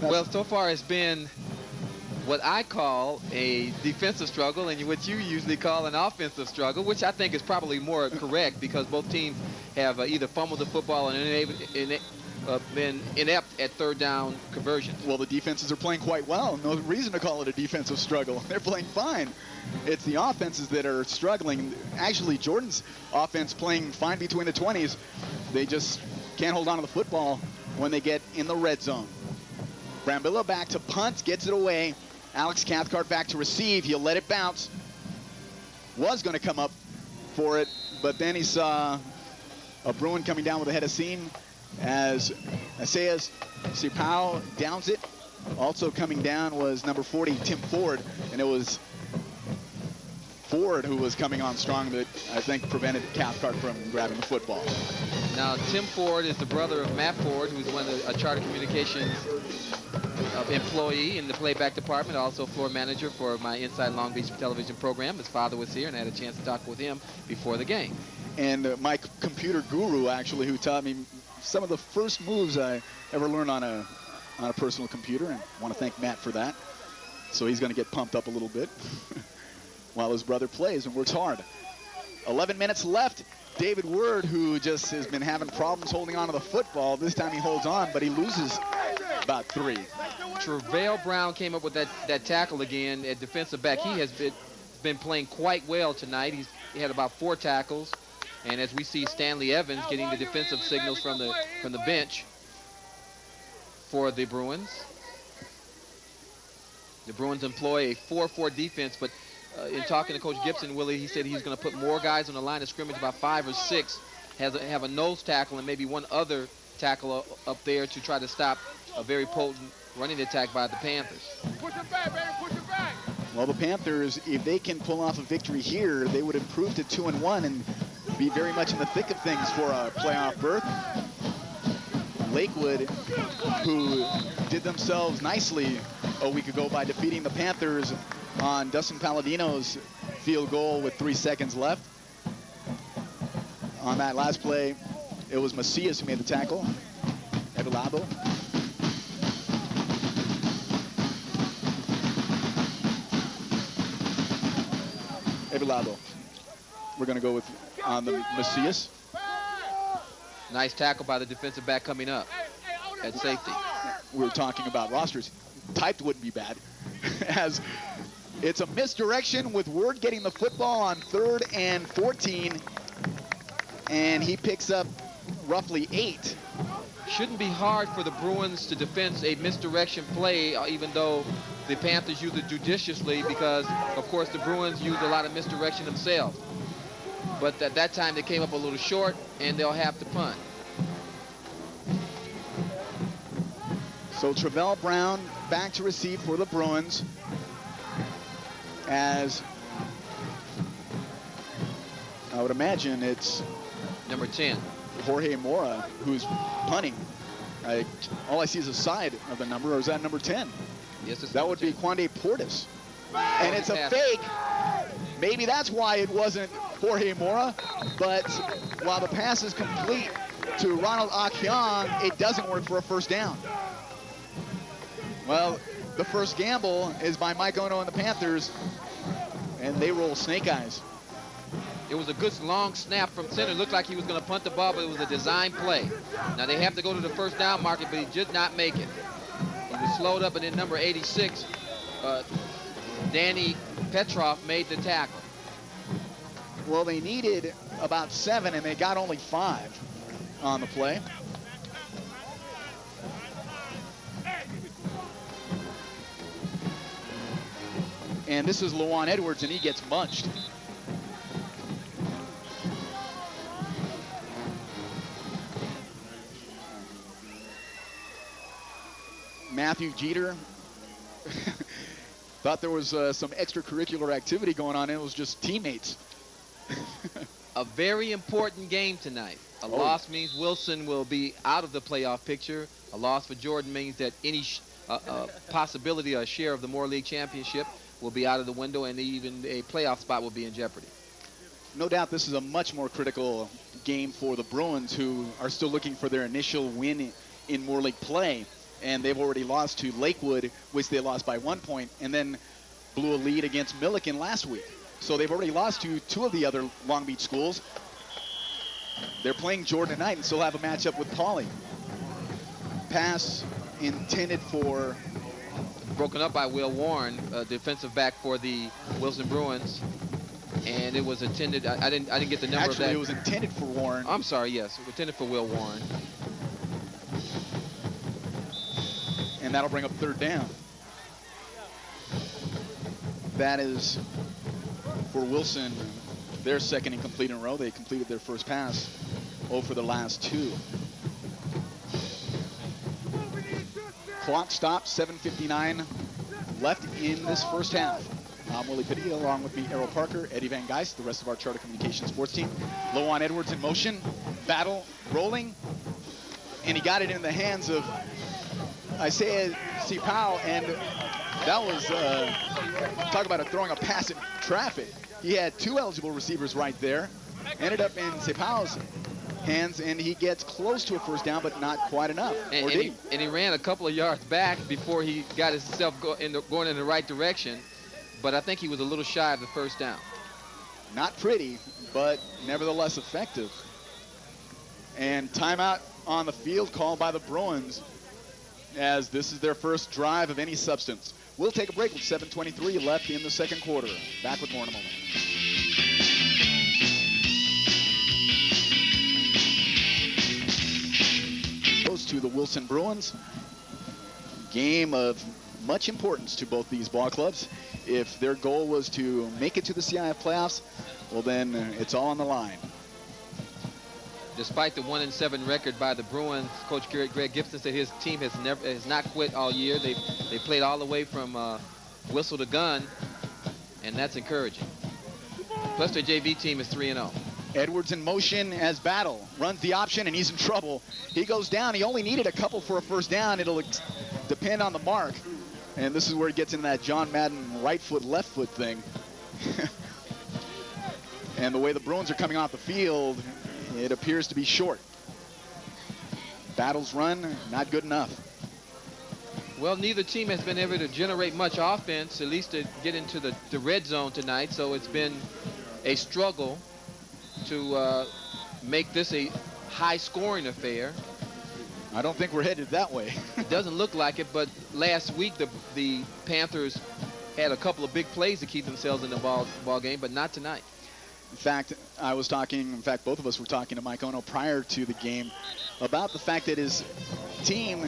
Well, so far it's been what I call a defensive struggle and what you usually call an offensive struggle, which I think is probably more correct because both teams have either fumbled the football and been inept at third down conversions. Well, the defenses are playing quite well. No reason to call it a defensive struggle. They're playing fine. It's the offenses that are struggling. Actually, Jordan's offense playing fine between the 20s. They just can't hold on to the football when they get in the red zone. Brambilla back to punt, gets it away. Alex Cathcart back to receive. He'll let it bounce. Was going to come up for it, but then he saw a Bruin coming down with a head of steam as Isaias Sipao downs it. Also coming down was number 40, Tim Ford, and it was Ford who was coming on strong that I think prevented Cathcart from grabbing the football. Now, Tim Ford is the brother of Matt Ford, who's one of the Charter Communications employee in the playback department, also floor manager for my Inside Long Beach television program. His father was here, and I had a chance to talk with him before the game. And my computer guru, actually, who taught me some of the first moves I ever learned on a personal computer, and I want to thank Matt for that. So he's going to get pumped up a little bit while his brother plays and works hard. 11 minutes left. David Word, who just has been having problems holding on to the football. This time he holds on, but he loses about 3. Travail Brown came up with that tackle again at defensive back. He has been playing quite well tonight. He had about 4 tackles. And as we see Stanley Evans getting the defensive signals from the bench for the Bruins. The Bruins employ a 4-4 defense, but in talking to Coach Gibson, Willie, he said he's going to put more guys on the line of scrimmage, about 5 or 6, have a nose tackle and maybe one other tackle up there to try to stop a very potent running attack by the Panthers. Push it back, baby, push it back. Well, the Panthers, if they can pull off a victory here, they would improve to 2-1 and be very much in the thick of things for a playoff berth. Lakewood, who did themselves nicely a week ago by defeating the Panthers on Dustin Palladino's field goal with 3 seconds left. On that last play, it was Macias who made the tackle. Evelabo. Evelabo. We're going to go with on the Macias. Nice tackle by the defensive back coming up at safety. We were talking about rosters. Typed wouldn't be bad. As it's a misdirection with Word getting the football on 3rd and 14. And he picks up roughly 8. Shouldn't be hard for the Bruins to defend a misdirection play, even though the Panthers use it judiciously because, of course, the Bruins use a lot of misdirection themselves. But at that time, they came up a little short, and they'll have to punt. So Travail Brown back to receive for the Bruins as I would imagine it's number 10. Jorge Mora, who's punting. All I see is a side of the number, or is that number 10? Yes, it's that would 10. Be Quande Portis. And it's a fake. Maybe that's why it wasn't Jorge Mora, but while the pass is complete to Ronald Akyong, it doesn't work for a first down. Well, the first gamble is by Mike Ono and the Panthers, and they roll snake eyes. It was a good long snap from center. It looked like he was going to punt the ball, but it was a design play. Now they have to go to the first down market, but he did not make it. He was slowed up, and then number 86, Danny Petrov, made the tackle. Well, they needed about 7, and they got only 5 on the play. And this is Lawan Edwards, and he gets munched. Matthew Jeter thought there was some extracurricular activity going on, and it was just teammates. A very important game tonight. A loss means Wilson will be out of the playoff picture. A loss for Jordan means that any possibility or share of the Moore League Championship will be out of the window, and even a playoff spot will be in jeopardy. No doubt this is a much more critical game for the Bruins, who are still looking for their initial win in Moore League play. and they've already lost to Lakewood, which they lost by 1 point, and then blew a lead against Milliken last week. So they've already lost to 2 of the other Long Beach schools. They're playing Jordan tonight and still have a matchup with Pauley. Pass intended for... Broken up by Will Warren, defensive back for the Wilson Bruins. And it was intended, I didn't get the number of that. Actually, it was intended for Warren. I'm sorry, yes, it was intended for Will Warren. And that'll bring up 3rd down. That is for Wilson, their 2nd incomplete in a row. They completed their first pass, 0 for the last 2. Clock stopped, 7:59 left in this first half. I'm Willie Padilla, along with me, Errol Parker, Eddie Van Geist, the rest of our Charter Communications sports team. Lowan Edwards in motion, battle, rolling, and he got it in the hands of Isaiah Sipao, and that was, talk about throwing a pass in traffic. He had 2 eligible receivers right there, ended up in Sipao's hands, and he gets close to a first down, but not quite enough. And he ran a couple of yards back before he got himself going in the right direction. But I think he was a little shy of the first down. Not pretty, but nevertheless effective. And timeout on the field called by the Bruins, as this is their first drive of any substance. We'll take a break with 7:23 left in the second quarter. Back with more in a moment. To the Wilson Bruins. Game of much importance to both these ball clubs. If their goal was to make it to the CIF playoffs, well then it's all on the line. Despite the 1-7 record by the Bruins, Coach Greg Gibson said his team has not quit all year. They played all the way from whistle to gun, and that's encouraging. Plus their JV team is 3-0. Edwards in motion as Battle runs the option, and he's in trouble. He goes down. He only needed a couple for a first down. It'll depend on the mark. And this is where it gets into that John Madden right foot, left foot thing. And the way the Bruins are coming off the field, it appears to be short. Battle's run, not good enough. Well, neither team has been able to generate much offense, at least to get into the red zone tonight. So it's been a struggle to make this a high-scoring affair. I don't think we're headed that way. It doesn't look like it, but last week the Panthers had a couple of big plays to keep themselves in the ball game, but not tonight. In fact, both of us were talking to Mike Ono prior to the game about the fact that his team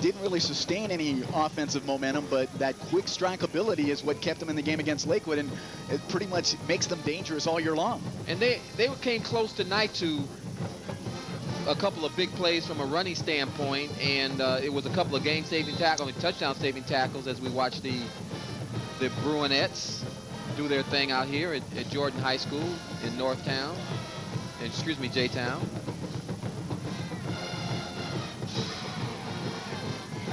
didn't really sustain any offensive momentum, but that quick strike ability is what kept them in the game against Lakewood, and it pretty much makes them dangerous all year long. And they came close tonight to a couple of big plays from a running standpoint, and it was a couple of game-saving tackles, touchdown-saving tackles as we watched the Bruinettes do their thing out here at Jordan High School in J-Town.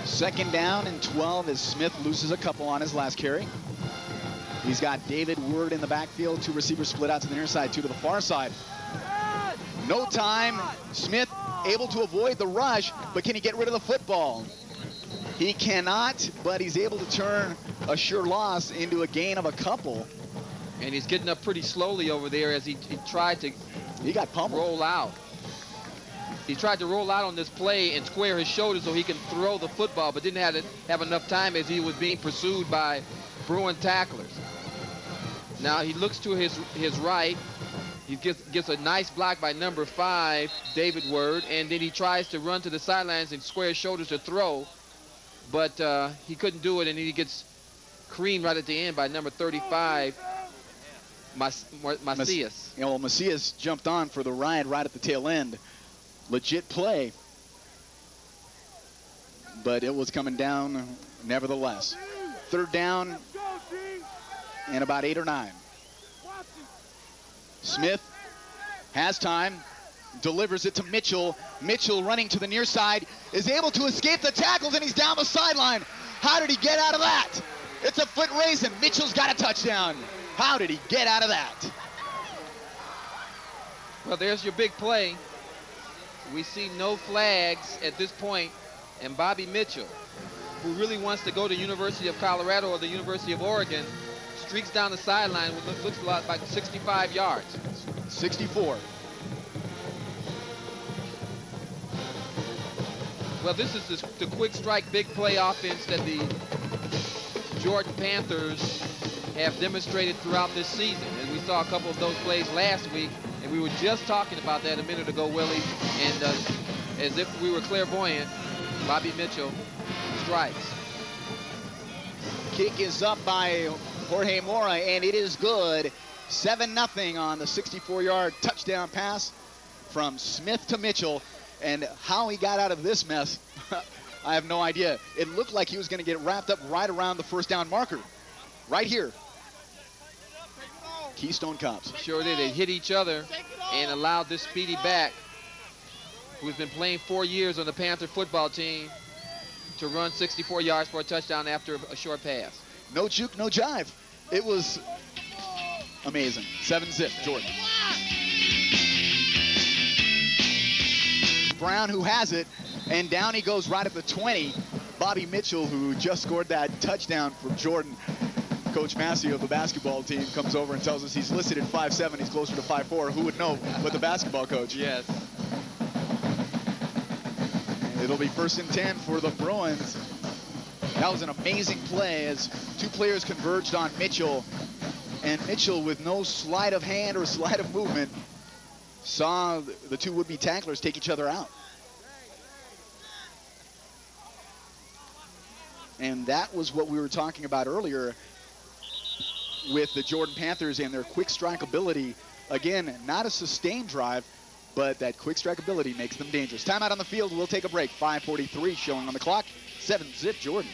Second down and 12 as Smith loses a couple on his last carry. He's got David Word in the backfield, 2 receivers split out to the near side, 2 to the far side. No time. Smith able to avoid the rush, but can he get rid of the football? He cannot, but he's able to turn a sure loss into a gain of a couple. And he's getting up pretty slowly over there as he tried to got pummeled. Roll out. He tried to roll out on this play and square his shoulders so he can throw the football, but didn't have enough time as he was being pursued by Bruin tacklers. Now he looks to his right. He gets a nice block by number 5, David Word, and then he tries to run to the sidelines and square his shoulders to throw, but he couldn't do it, and he gets creamed right at the end by number 35, Macias. Macias jumped on for the ride right at the tail end. Legit play, but it was coming down nevertheless. Third down and about 8 or 9. Smith has time, delivers it to Mitchell. Mitchell running to the near side is able to escape the tackles, and he's down the sideline. How did he get out of that? It's a foot race, and Mitchell's got a touchdown. How did he get out of that? Well, there's your big play. We see no flags at this point And Bobby Mitchell, who really wants to go to University of Colorado or the University of Oregon, streaks down the sideline with looks a lot like 65 yards. 64. Well, this is the quick strike, big play offense that the Jordan Panthers have demonstrated throughout this season. And we saw a couple of those plays last week, and we were just talking about that a minute ago, Willie. And as if we were clairvoyant, Bobby Mitchell strikes. Kick is up by Jorge Mora, and it is good. 7-0 on the 64-yard touchdown pass from Smith to Mitchell. And how he got out of this mess, I have no idea. It looked like he was going to get wrapped up right around the first down marker. Right here. Keystone Cops. Sure did. They hit each other and allowed this speedy back, who's been playing 4 years on the Panther football team, to run 64 yards for a touchdown after a short pass. No juke, no jive. It was amazing. 7-zip, Jordan. Brown, who has it, and down he goes right at the 20. Bobby Mitchell, who just scored that touchdown for Jordan. Coach Massey of the basketball team comes over and tells us he's listed at 5'7". He's closer to 5'4". Who would know but the basketball coach? Yes. It'll be 1st and 10 for the Bruins. That was an amazing play as two players converged on Mitchell. And Mitchell, with no sleight of hand or sleight of movement, saw the two would-be tacklers take each other out. And that was what we were talking about earlier with the Jordan Panthers and their quick strike ability. Again, not a sustained drive, but that quick strike ability makes them dangerous. Timeout on the field. We'll take a break. 5:43 showing on the clock. 7-zip Jordan.